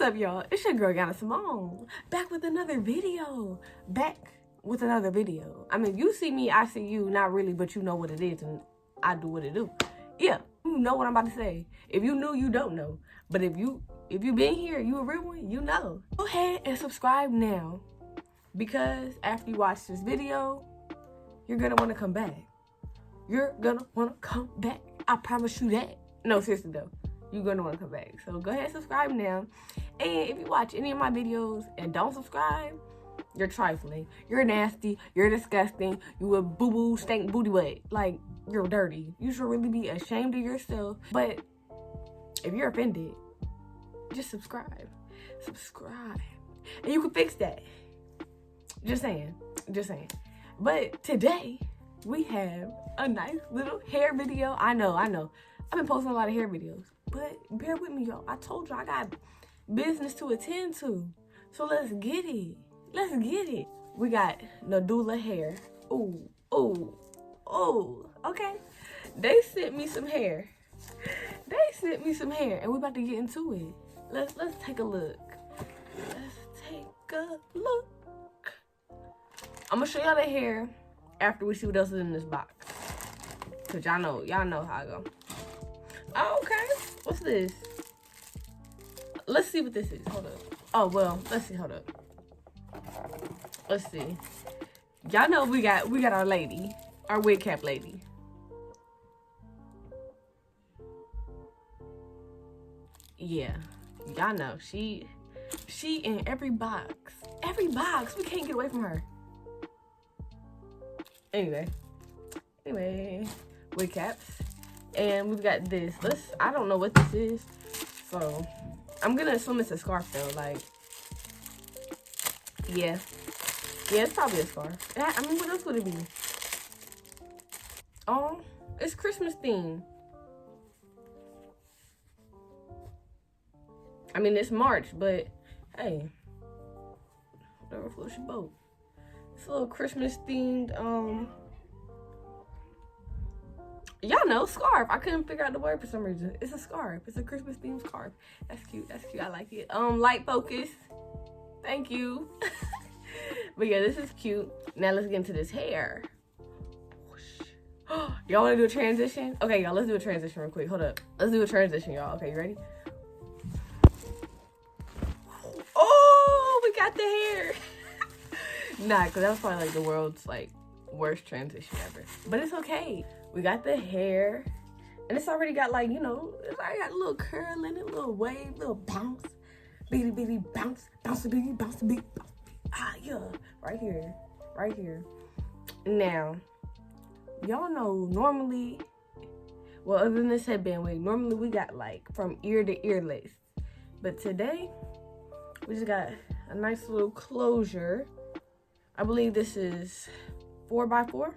up, y'all? It's your girl, Yanna Simone. Back with another video. I mean, you see me, I see you. Not really, but you know what it is, and I do what it do. Yeah, you know what I'm about to say. If you knew, you don't know. But if you been here, you a real one, you know. Go ahead and subscribe now, because after you watch this video, you're gonna want to come back. You're gonna want to come back. I promise you that. No, seriously though. You're gonna want to come back. So go ahead and subscribe now. And if you watch any of my videos and don't subscribe, you're trifling. You're nasty. You're disgusting. You a boo-boo stank booty butt. Like, you're dirty. You should really be ashamed of yourself. But if you're offended, just subscribe. Subscribe. And you can fix that. Just saying. Just saying. But today, we have a nice little hair video. I know. I've been posting a lot of hair videos. But bear with me, y'all. I told you I got business to attend to. So let's get it. Let's get it. We got Nadula hair. Ooh. Okay. They sent me some hair. And we about to get into it. Let's take a look. I'm gonna show y'all the hair after we see what else is in this box. Cause y'all know how I go. Oh, okay. What's this? Let's see what this is. Hold up. Oh, well, let's see. Hold up. Let's see. Y'all know we got our lady, our wig cap lady. Yeah, y'all know she in every box. We can't get away from her. Anyway, wig caps. And we've got this. I don't know what this is. So, I'm going to assume it's a scarf, though. Like, yeah. Yeah, it's probably a scarf. I mean, what else would it be? Oh, it's Christmas themed. I mean, it's March, but, hey. Whatever floats your boat. It's a little Christmas themed, y'all know, scarf. I couldn't figure out the word for some reason. It's a scarf. It's a Christmas themed scarf. That's cute. I like it. Light focus. Thank you. But yeah, this is cute. Now let's get into this hair. Y'all want to do a transition? Okay, y'all, let's do a transition real quick. Hold up. Let's do a transition, y'all. Okay, you ready? Oh, we got the hair. Nah, because that was probably like the world's like worst transition ever. But it's okay. We got the hair, and it's already got like, you know, it's already got a little curl in it, a little wave, little bounce, bitty bounce, bounce bitty, bounce bitty, bounce. Ah, yeah, right here. Now, y'all know normally, well, other than this headband wig, normally we got like from ear to ear lace, but today we just got a nice little closure. I believe this is 4x4.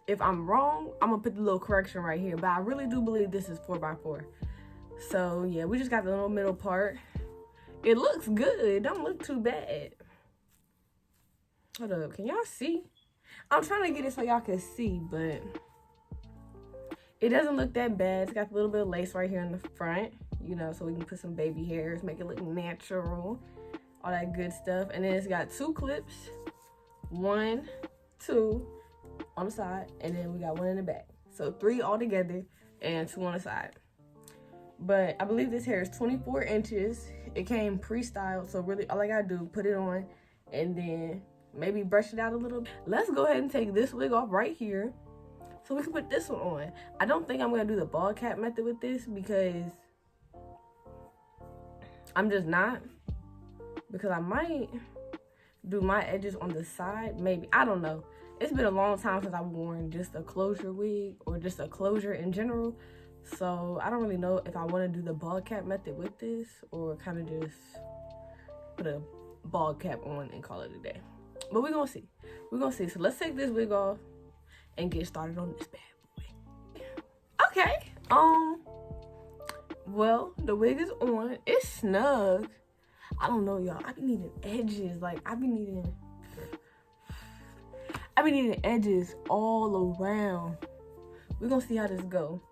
If I'm wrong, I'm gonna put the little correction right here, but I really do believe this is 4x4. So yeah, we just got the little middle part. It looks good. It don't look too bad. Hold up, can y'all see? I'm trying to get it so y'all can see, but it doesn't look that bad. It's got a little bit of lace right here in the front, you know, so we can put some baby hairs, make it look natural, all that good stuff. And then it's got 2 clips, 1, 2 on the side, and then we got 1 in the back. So 3 all together and 2 on the side. But I believe this hair is 24 inches. It came pre-styled, so really all I gotta do, put it on and then maybe brush it out a little. Let's go ahead and take this wig off right here so we can put this one on. I don't think I'm gonna do the ball cap method with this because I'm just not. Because I might do my edges on the side, maybe. I don't know. It's been a long time since I've worn just a closure wig or just a closure in general. So I don't really know if I want to do the ball cap method with this or kind of just put a ball cap on and call it a day. But we're going to see. We're going to see. So let's take this wig off and get started on this bad boy. Okay. Well, the wig is on. It's snug. I don't know, y'all. I be needing edges. Like, I be needing edges all around. We're gonna see how this go.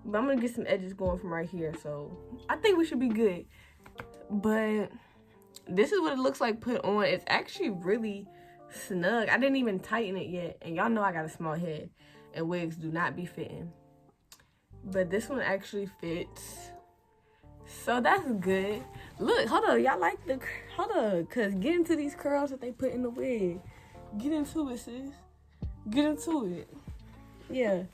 But I'm gonna get some edges going from right here, so I think we should be good. but this is what it looks like put on. It's actually really snug. I didn't even tighten it yet, and y'all know I got a small head and wigs do not be fitting, but this one actually fits, so that's good. Look, hold on, y'all like the, hold on, cause get into these curls that they put in the wig. Get into it, sis. Get into it. Yeah.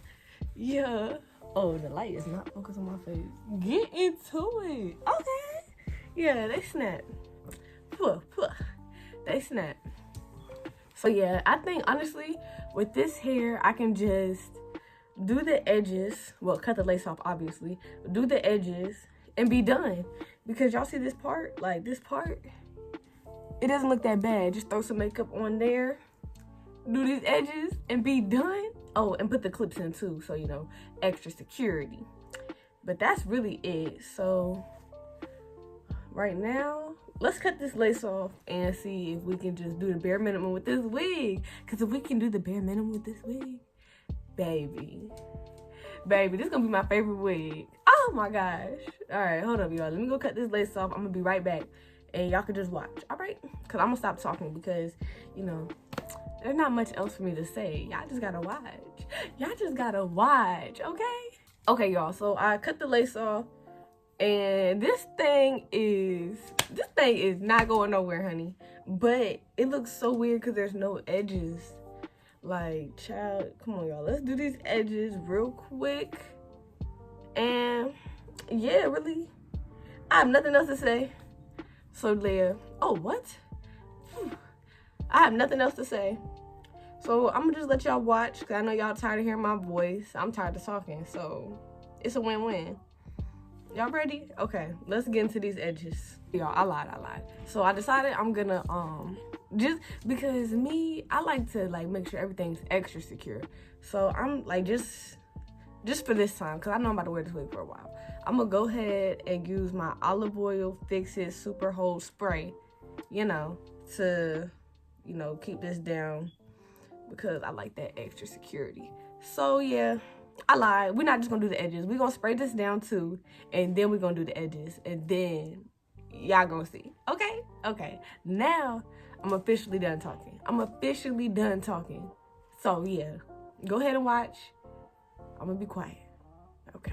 Oh, the light is not focused on my face. Get into it. Okay. Yeah, they snap. They snap. So yeah, I think honestly with this hair I can just do the edges, well, cut the lace off obviously, do the edges and be done, because y'all see this part, like this part, it doesn't look that bad. Just throw some makeup on there, do these edges and be done. Oh, and put the clips in too, so you know, extra security. But that's really it. So right now, let's cut this lace off and see if we can just do the bare minimum with this wig. Because if we can do the bare minimum with this wig, baby, this is gonna be my favorite wig. Oh my gosh. All right, hold up, y'all. Let me go cut this lace off. I'm gonna be right back, and y'all can just watch, all right? Because I'm gonna stop talking because, you know, there's not much else for me to say. Y'all just gotta watch. Y'all just gotta watch, okay? Okay, y'all, so I cut the lace off, and this thing is not going nowhere, honey. But it looks so weird because there's no edges. Like, child, come on, y'all. Let's do these edges real quick. And yeah, really, I have nothing else to say. So there. Oh, what? I have nothing else to say. So I'm gonna just let y'all watch, because I know y'all tired of hearing my voice. I'm tired of talking, so it's a win-win. Y'all ready? Okay, let's get into these edges. Y'all, I lied. So I decided I'm gonna, just because me, I like to like make sure everything's extra secure. So I'm like, just for this time, because I know I'm about to wear this wig for a while, I'm gonna go ahead and use my olive oil Fix It Super Hold Spray, you know, to, you know, keep this down, because I like that extra security. So yeah, I lied. We're not just gonna do the edges. We're gonna spray this down too, and then we're gonna do the edges, and then y'all gonna see. Okay. Now I'm officially done talking. So yeah, go ahead and watch. I'm gonna be quiet. Okay.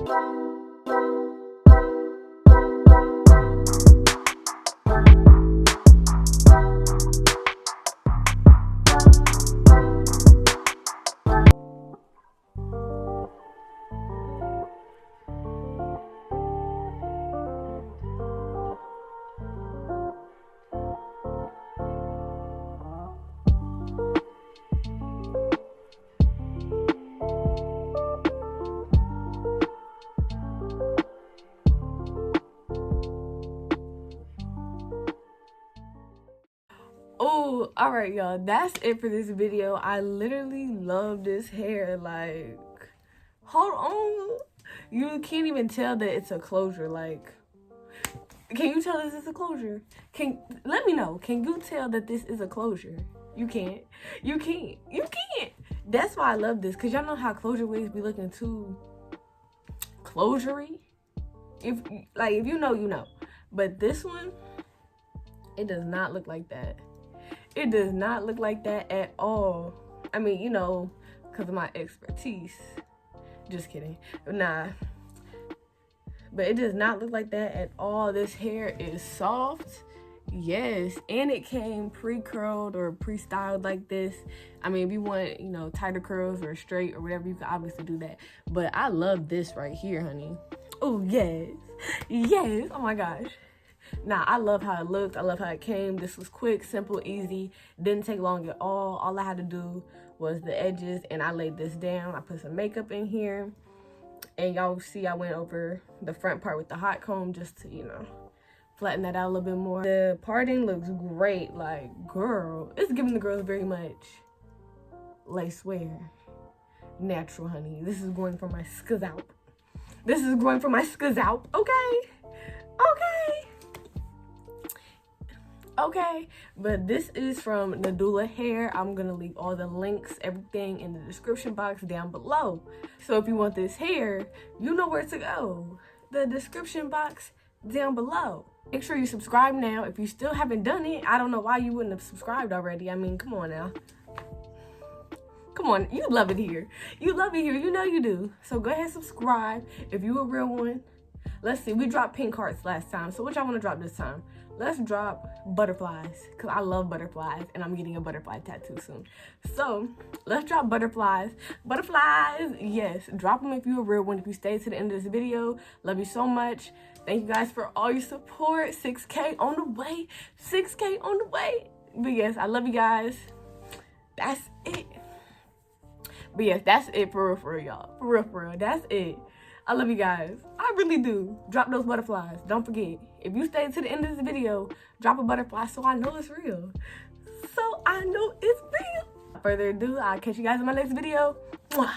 Oh, all right, y'all. That's it for this video. I literally love this hair. Like, hold on. You can't even tell that it's a closure. Like, can you tell this is a closure? Let me know. Can you tell that this is a closure? You can't. You can't. You can't. That's why I love this. Cause y'all know how closure wigs be looking too closurey. If you know, you know. But this one, it does not look like that. It does not look like that at all. I mean, you know, because of my expertise. Just kidding. Nah. But it does not look like that at all. This hair is soft. Yes. And it came pre-curled or pre-styled like this. I mean, if you want, you know, tighter curls or straight or whatever, you can obviously do that. But I love this right here, honey. Oh, yes. Yes. Oh, my gosh. Nah, I love how it looked. I love how it came. This was quick, simple, easy. Didn't take long at all. All I had to do was the edges, and I laid this down. I put some makeup in here. And y'all see I went over the front part with the hot comb just to, you know, flatten that out a little bit more. The parting looks great. Like, girl, it's giving the girls very much lace wear. Natural, honey. This is going for my scalp. This is going for my scalp, okay? Okay. Okay, but this is from Nadula hair. I'm gonna leave all the links, everything in the description box down below. So if you want this hair, you know where to go. The description box down below. Make sure you subscribe now. If you still haven't done it, I don't know why you wouldn't have subscribed already. I mean, come on now. Come on, you love it here. You love it here, you know you do. So go ahead, subscribe if you a real one. Let's see, we dropped pink hearts last time. So what y'all wanna drop this time? Let's drop butterflies, because I love butterflies, and I'm getting a butterfly tattoo soon. So let's drop butterflies. Butterflies, yes. Drop them if you're a real one, if you stay to the end of this video. Love you so much. Thank you guys for all your support. 6K on the way. 6K on the way. But yes, I love you guys. That's it. But yes, that's it for real, y'all. For real. That's it. I love you guys. I really do. Drop those butterflies. Don't forget. If you stay to the end of this video, drop a butterfly so I know it's real. So I know it's real. Without further ado, I'll catch you guys in my next video. Mwah.